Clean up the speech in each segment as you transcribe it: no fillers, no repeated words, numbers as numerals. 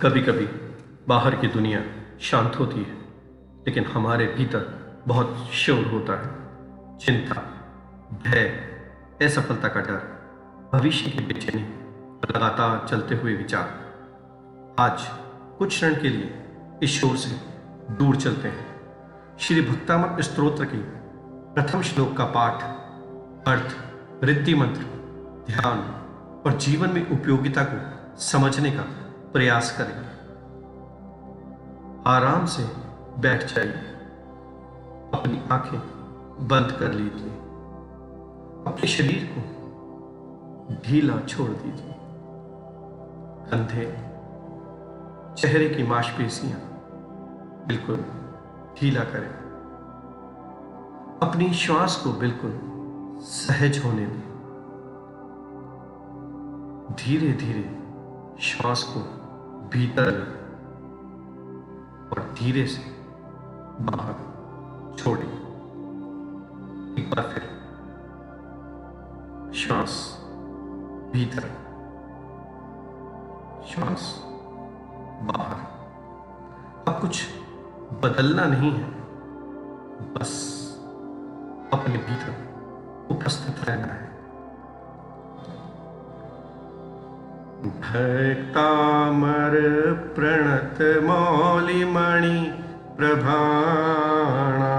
कभी कभी बाहर की दुनिया शांत होती है, लेकिन हमारे भीतर बहुत शोर होता है। चिंता, भय, असफलता का डर, भविष्य की बेचैनी और लगातार चलते हुए विचार। आज कुछ क्षण के लिए इस शोर से दूर चलते हैं। श्री भक्तामृत स्तोत्र की प्रथम श्लोक का पाठ, अर्थ, रिद्धि मंत्र, ध्यान और जीवन में उपयोगिता को समझने का प्रयास करें। आराम से बैठ जाइए, अपनी आंखें बंद कर लीजिए, अपने शरीर को ढीला छोड़ दीजिए। कंधे, चेहरे की मांसपेशियां बिल्कुल ढीला करें। अपनी श्वास को बिल्कुल सहज होने दें। धीरे धीरे श्वास को भीतर लें और धीरे से बाहर छोड़ें। एक बार फिर श्वास भीतर, श्वास बाहर। अब कुछ बदलना नहीं है, बस अपने भीतर उपस्थित रहना है। भक्तामर प्रणत मौलिमणि प्रभाणा,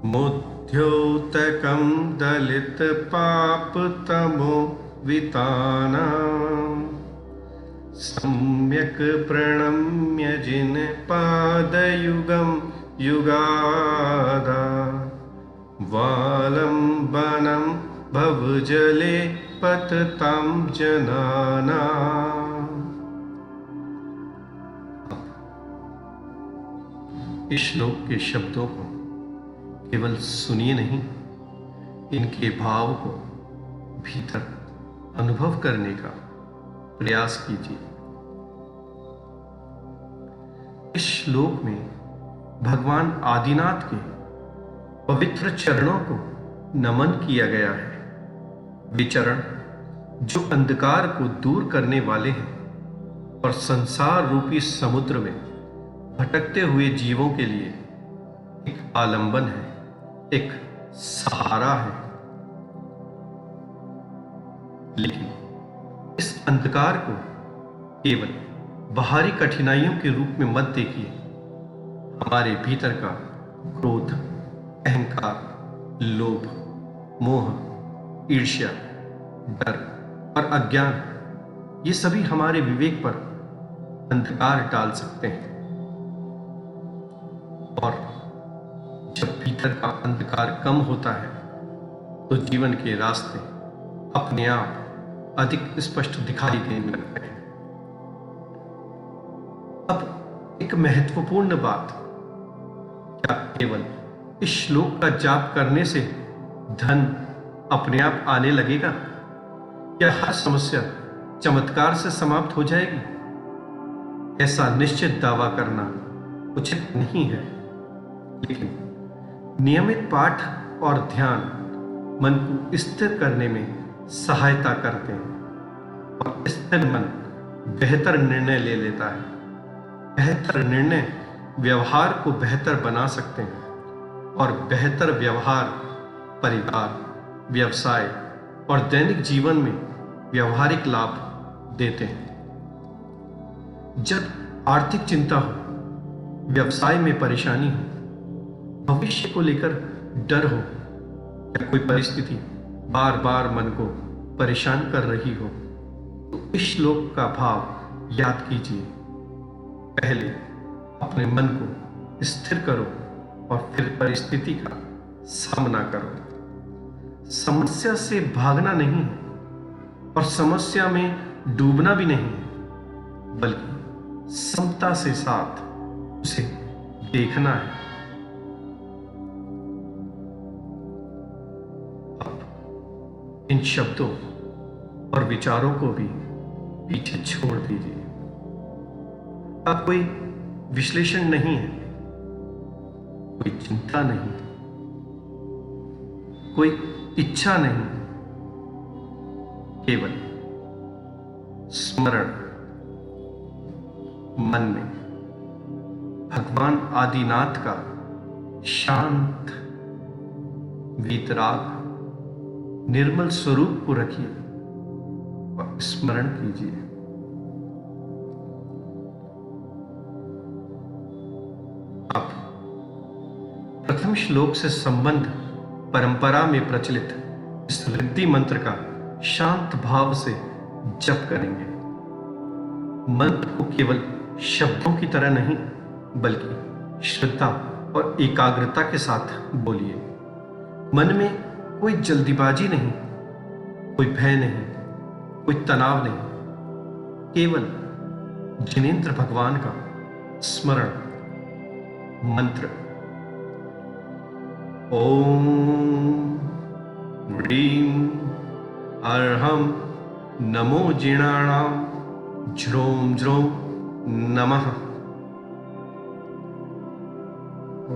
मुद्योतकं दलित पाप तमो विताना, सम्यक प्रणम्य जिन पादयुगं युगादा, वालंबनं भवजले पततां जनाना। इस श्लोक के शब्दों को केवल सुनिए नहीं, इनके भाव को भीतर अनुभव करने का प्रयास कीजिए। इस श्लोक में भगवान आदिनाथ के पवित्र चरणों को नमन किया गया है। वे चरण जो अंधकार को दूर करने वाले हैं और संसार रूपी समुद्र में भटकते हुए जीवों के लिए एक आलंबन है, एक सहारा है। लेकिन इस अंधकार को केवल बाहरी कठिनाइयों के रूप में मत देखिए। हमारे भीतर का क्रोध, अहंकार, लोभ, मोह, ईर्ष्या, डर और अज्ञान, ये सभी हमारे विवेक पर अंधकार डाल सकते हैं। और जब भीतर का अंधकार कम होता है तो जीवन के रास्ते अपने आप अधिक स्पष्ट दिखाई देने लगते हैं। अब एक महत्वपूर्ण बात, क्या केवल इस श्लोक का जाप करने से धन अपने आप आने लगेगा? क्या हर समस्या चमत्कार से समाप्त हो जाएगी? ऐसा निश्चित दावा करना उचित नहीं है। लेकिन नियमित पाठ और ध्यान मन को स्थिर करने में सहायता करते हैं और स्थिर मन बेहतर निर्णय ले लेता है। बेहतर निर्णय व्यवहार को बेहतर बना सकते हैं और बेहतर व्यवहार परिवार, व्यवसाय और दैनिक जीवन में व्यवहारिक लाभ देते हैं। जब आर्थिक चिंता हो, व्यवसाय में परेशानी हो, भविष्य को लेकर डर हो या कोई परिस्थिति बार बार मन को परेशान कर रही हो, तो इस श्लोक का भाव याद कीजिए। पहले अपने मन को स्थिर करो और फिर परिस्थिति का सामना करो। समस्या से भागना नहीं है और समस्या में डूबना भी नहीं है, बल्कि समता से साथ उसे देखना है। अब इन शब्दों और विचारों को भी पीछे छोड़ दीजिए। अब कोई विश्लेषण नहीं है, कोई चिंता नहीं, कोई इच्छा नहीं, केवल स्मरण, मन में भगवान आदिनाथ का शांत वीतराग निर्मल स्वरूप को रखिए और स्मरण कीजिए। अब प्रथम श्लोक से संबंध परंपरा में प्रचलित इस रिद्धि मंत्र का शांत भाव से जप करेंगे। मंत्र को केवल शब्दों की तरह नहीं बल्कि श्रद्धा और एकाग्रता के साथ बोलिए। मन में कोई जल्दीबाजी नहीं, कोई भय नहीं, कोई तनाव नहीं, केवल जिनेंद्र भगवान का स्मरण। मंत्र ओम ह्रीं अर्हं नमो जिणाणां ज्रों ज्रों नमः।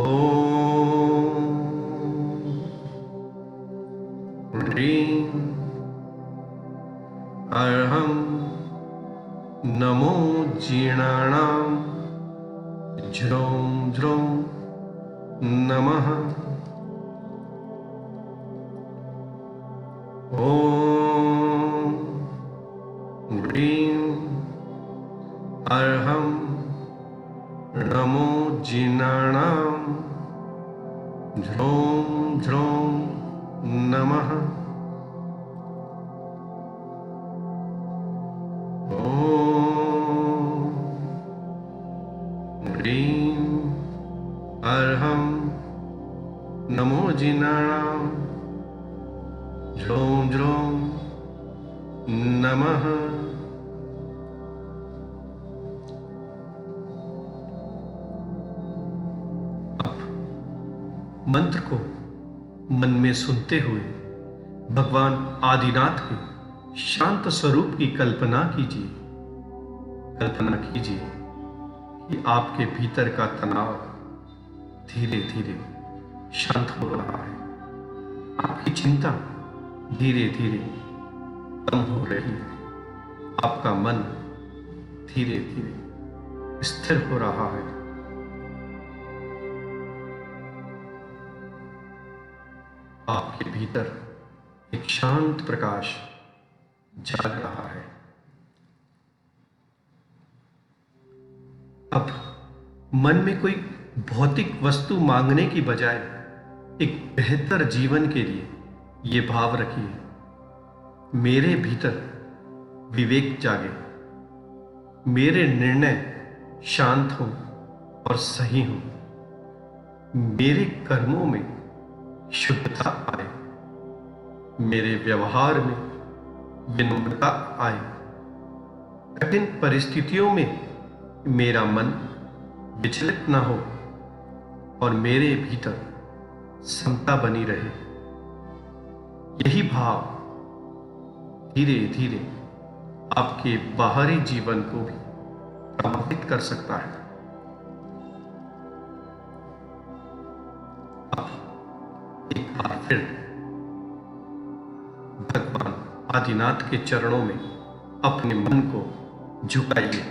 ओम ह्रीं अर्हं नमो जिणाणां ज्रों ज्रों नमः। ओम ह्रीं अर्हं नमो जिनाणां ज्रों ज्रों नमः। ओम ह्रीं अर्हं नमो जिनाणां ज्रों ज्रों नमः। मंत्र को मन में सुनते हुए भगवान आदिनाथ के शांत स्वरूप की कल्पना कीजिए। कल्पना कीजिए कि आपके भीतर का तनाव धीरे धीरे शांत हो रहा है। आपकी चिंता धीरे धीरे कम हो रही है। आपका मन धीरे धीरे स्थिर हो रहा है। आपके भीतर एक शांत प्रकाश जग रहा है। अब मन में कोई भौतिक वस्तु मांगने की बजाय एक बेहतर जीवन के लिए ये भाव रखिए, मेरे भीतर विवेक जागे, मेरे निर्णय शांत हों और सही हों, मेरे कर्मों में शुद्धता आए, मेरे व्यवहार में विनम्रता आए, कठिन परिस्थितियों में मेरा मन विचलित न हो और मेरे भीतर समता बनी रहे। यही भाव धीरे धीरे आपके बाहरी जीवन को भी प्रभावित कर सकता है। अब एक बार फिर भगवान आदिनाथ के चरणों में अपने मन को झुकाइए।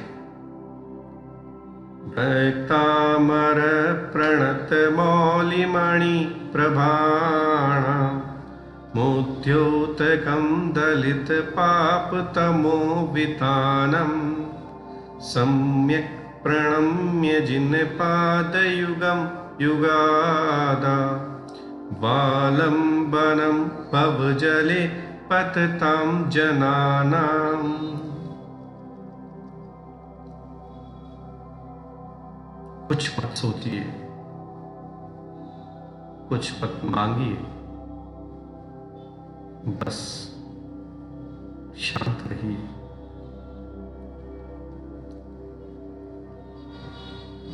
भक्तामर प्रणत मौलिमणि प्रभाणा मोद्योतकं दलित पाप तमो वितानम सम्यक प्रणम्य जिन पादयुगम युगादा वालंबनम भवजले पततां जनानां। कुछ मत सोचिए, कुछ मत मांगिए, बस शांत रहिए।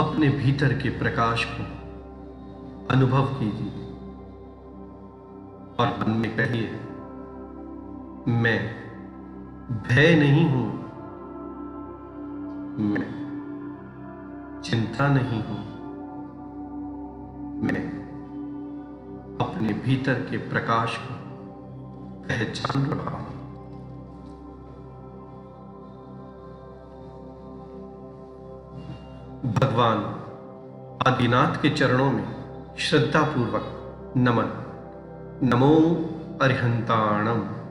अपने भीतर के प्रकाश को अनुभव कीजिए और मन में कहिए, मैं भय नहीं हूं, मैं चिंता नहीं हूं, मैं अपने भीतर के प्रकाश को पहचान रहा हूं। भगवान आदिनाथ के चरणों में श्रद्धापूर्वक नमन। नमो अरिहंताणम।